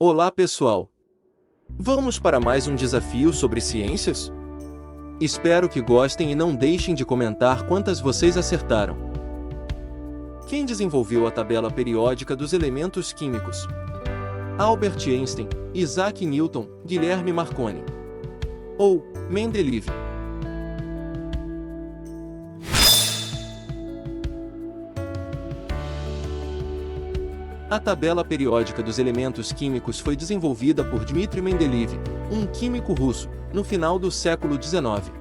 Olá pessoal! Vamos para mais um desafio sobre ciências? Espero que gostem e não deixem de comentar quantas vocês acertaram. Quem desenvolveu a tabela periódica dos elementos químicos? Albert Einstein, Isaac Newton, Guilherme Marconi ou Mendeleev? A tabela periódica dos elementos químicos foi desenvolvida por Dmitry Mendeleev, um químico russo, no final do século XIX.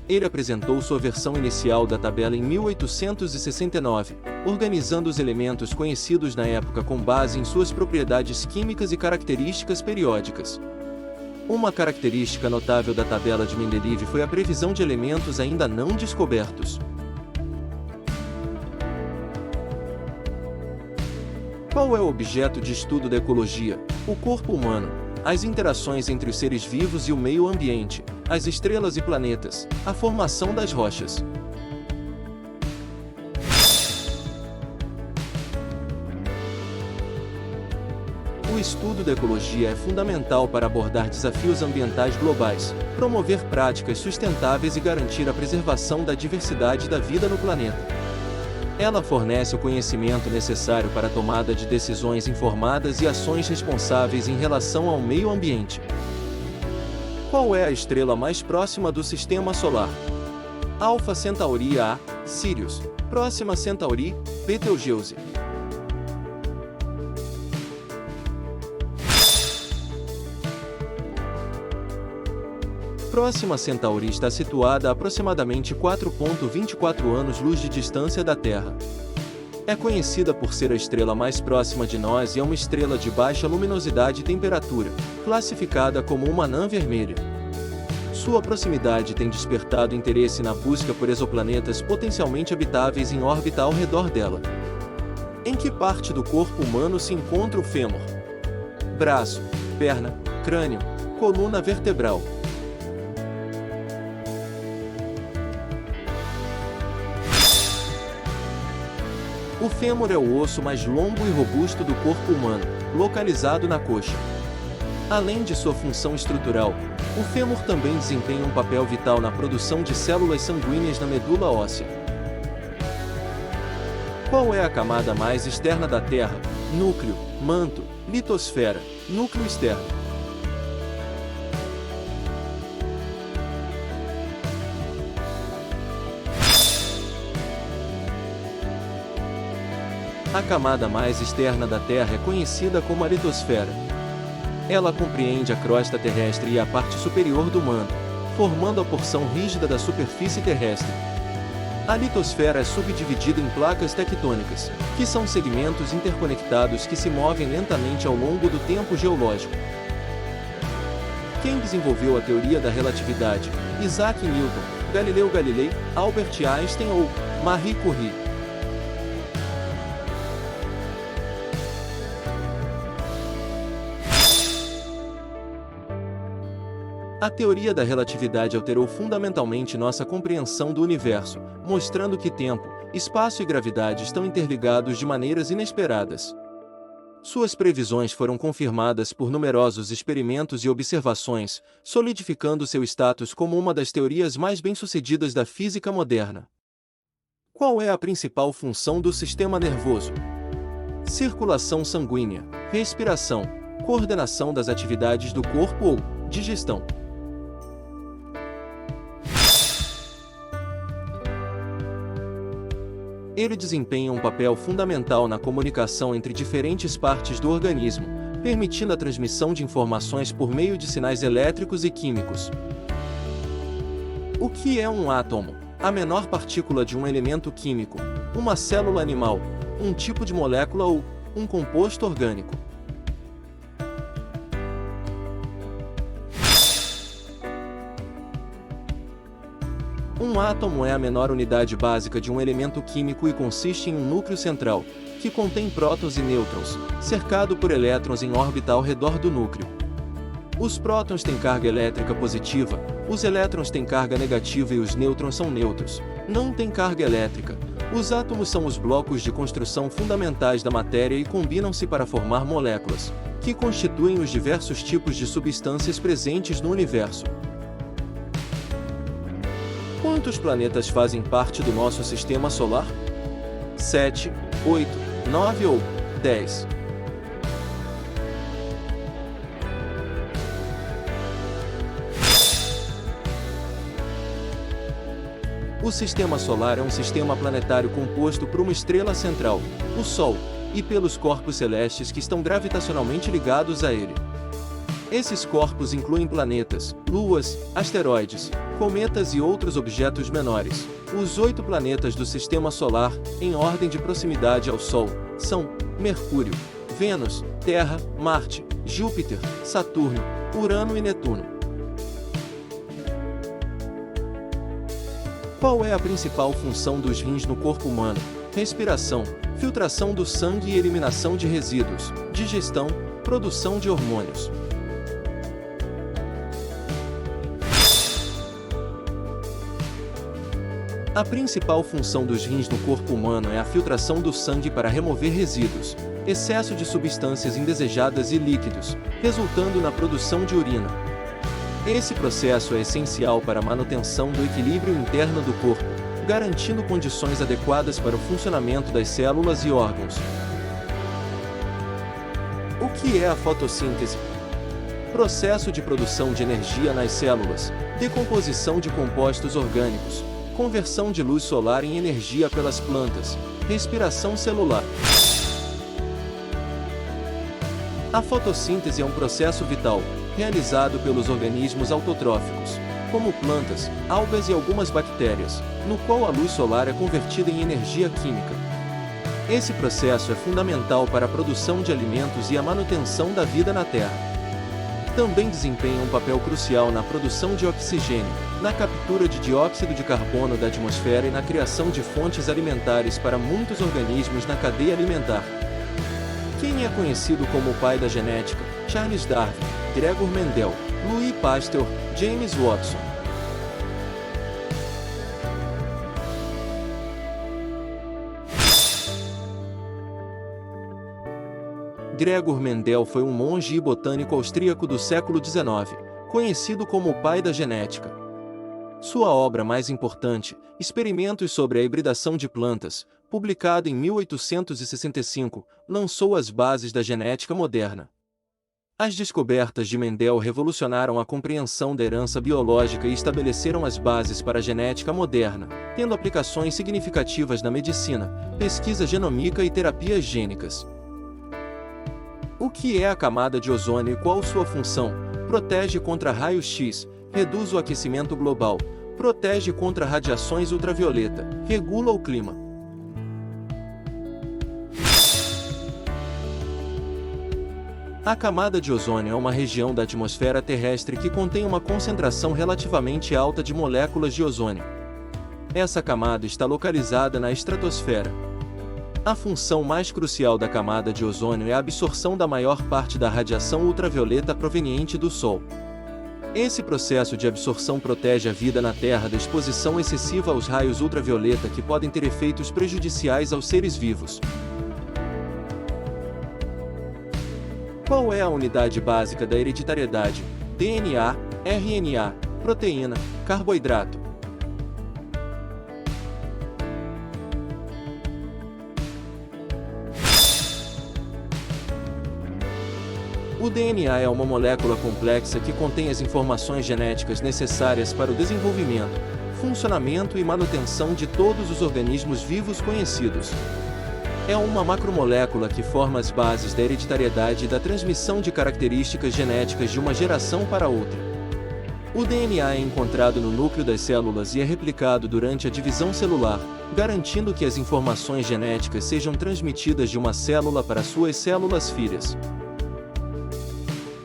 Ele apresentou sua versão inicial da tabela em 1869, organizando os elementos conhecidos na época com base em suas propriedades químicas e características periódicas. Uma característica notável da tabela de Mendeleev foi a previsão de elementos ainda não descobertos. Qual é o objeto de estudo da ecologia? O corpo humano, as interações entre os seres vivos e o meio ambiente, as estrelas e planetas, a formação das rochas. O estudo da ecologia é fundamental para abordar desafios ambientais globais, promover práticas sustentáveis e garantir a preservação da diversidade da vida no planeta. Ela fornece o conhecimento necessário para a tomada de decisões informadas e ações responsáveis em relação ao meio ambiente. Qual é a estrela mais próxima do Sistema Solar? Alpha Centauri A, Sirius, Próxima Centauri, Betelgeuse. Próxima Centauri está situada a aproximadamente 4,24 anos-luz de distância da Terra. É conhecida por ser a estrela mais próxima de nós e é uma estrela de baixa luminosidade e temperatura, classificada como uma anã vermelha. Sua proximidade tem despertado interesse na busca por exoplanetas potencialmente habitáveis em órbita ao redor dela. Em que parte do corpo humano se encontra o fêmur? Braço, perna, crânio, coluna vertebral. O fêmur é o osso mais longo e robusto do corpo humano, localizado na coxa. Além de sua função estrutural, o fêmur também desempenha um papel vital na produção de células sanguíneas na medula óssea. Qual é a camada mais externa da Terra? Núcleo, manto, litosfera, núcleo externo. A camada mais externa da Terra é conhecida como a litosfera. Ela compreende a crosta terrestre e a parte superior do manto, formando a porção rígida da superfície terrestre. A litosfera é subdividida em placas tectônicas, que são segmentos interconectados que se movem lentamente ao longo do tempo geológico. Quem desenvolveu a teoria da relatividade? Isaac Newton, Galileu Galilei, Albert Einstein ou Marie Curie? A teoria da relatividade alterou fundamentalmente nossa compreensão do universo, mostrando que tempo, espaço e gravidade estão interligados de maneiras inesperadas. Suas previsões foram confirmadas por numerosos experimentos e observações, solidificando seu status como uma das teorias mais bem-sucedidas da física moderna. Qual é a principal função do sistema nervoso? Circulação sanguínea, respiração, coordenação das atividades do corpo ou digestão. Ele desempenha um papel fundamental na comunicação entre diferentes partes do organismo, permitindo a transmissão de informações por meio de sinais elétricos e químicos. O que é um átomo? A menor partícula de um elemento químico, uma célula animal, um tipo de molécula ou um composto orgânico. Um átomo é a menor unidade básica de um elemento químico e consiste em um núcleo central, que contém prótons e nêutrons, cercado por elétrons em órbita ao redor do núcleo. Os prótons têm carga elétrica positiva, os elétrons têm carga negativa e os nêutrons são neutros, não têm carga elétrica. Os átomos são os blocos de construção fundamentais da matéria e combinam-se para formar moléculas. que constituem os diversos tipos de substâncias presentes no universo. Quantos planetas fazem parte do nosso sistema solar? 7, 8, 9 ou 10? O Sistema Solar é um sistema planetário composto por uma estrela central, o Sol, e pelos corpos celestes que estão gravitacionalmente ligados a ele. Esses corpos incluem planetas, luas, asteroides, cometas e outros objetos menores. Os 8 planetas do Sistema Solar, em ordem de proximidade ao Sol, são Mercúrio, Vênus, Terra, Marte, Júpiter, Saturno, Urano e Netuno. Qual é a principal função dos rins no corpo humano? Respiração, filtração do sangue e eliminação de resíduos, digestão, produção de hormônios. A principal função dos rins no corpo humano é a filtração do sangue para remover resíduos, excesso de substâncias indesejadas e líquidos, resultando na produção de urina. Esse processo é essencial para a manutenção do equilíbrio interno do corpo, garantindo condições adequadas para o funcionamento das células e órgãos. O que é a fotossíntese? Processo de produção de energia nas células, decomposição de compostos orgânicos, conversão de luz solar em energia pelas plantas, respiração celular. A fotossíntese é um processo vital, realizado pelos organismos autotróficos, como plantas, algas e algumas bactérias, no qual a luz solar é convertida em energia química. Esse processo é fundamental para a produção de alimentos e a manutenção da vida na Terra. Também desempenha um papel crucial na produção de oxigênio, na captura de dióxido de carbono da atmosfera e na criação de fontes alimentares para muitos organismos na cadeia alimentar. Quem é conhecido como o pai da genética? Charles Darwin, Gregor Mendel, Louis Pasteur, James Watson. Gregor Mendel foi um monge e botânico austríaco do século XIX, conhecido como o pai da genética. Sua obra mais importante, Experimentos sobre a hibridação de plantas, publicado em 1865, lançou as bases da genética moderna. As descobertas de Mendel revolucionaram a compreensão da herança biológica e estabeleceram as bases para a genética moderna, tendo aplicações significativas na medicina, pesquisa genômica e terapias gênicas. O que é a camada de ozônio e qual sua função? Protege contra raios-X, reduz o aquecimento global, protege contra radiações ultravioleta, regula o clima. A camada de ozônio é uma região da atmosfera terrestre que contém uma concentração relativamente alta de moléculas de ozônio. Essa camada está localizada na estratosfera. A função mais crucial da camada de ozônio é a absorção da maior parte da radiação ultravioleta proveniente do Sol. Esse processo de absorção protege a vida na Terra da exposição excessiva aos raios ultravioleta que podem ter efeitos prejudiciais aos seres vivos. Qual é a unidade básica da hereditariedade? DNA, RNA, proteína, carboidrato. O DNA é uma molécula complexa que contém as informações genéticas necessárias para o desenvolvimento, funcionamento e manutenção de todos os organismos vivos conhecidos. É uma macromolécula que forma as bases da hereditariedade e da transmissão de características genéticas de uma geração para outra. O DNA é encontrado no núcleo das células e é replicado durante a divisão celular, garantindo que as informações genéticas sejam transmitidas de uma célula para suas células filhas.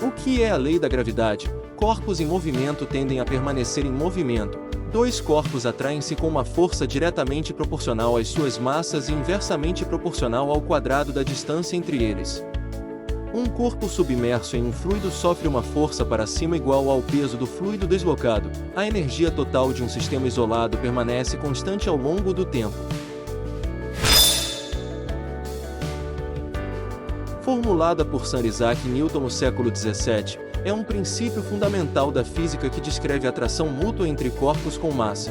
O que é a lei da gravidade? Corpos em movimento tendem a permanecer em movimento. Dois corpos atraem-se com uma força diretamente proporcional às suas massas e inversamente proporcional ao quadrado da distância entre eles. Um corpo submerso em um fluido sofre uma força para cima igual ao peso do fluido deslocado. A energia total de um sistema isolado permanece constante ao longo do tempo. Formulando formulada por Sir Isaac Newton no século XVII, é um princípio fundamental da física que descreve a atração mútua entre corpos com massa.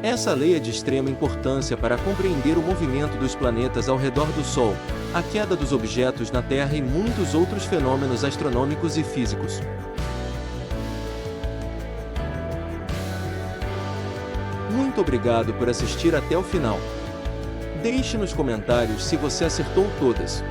Essa lei é de extrema importância para compreender o movimento dos planetas ao redor do Sol, a queda dos objetos na Terra e muitos outros fenômenos astronômicos e físicos. Muito obrigado por assistir até o final. Deixe nos comentários se você acertou todas.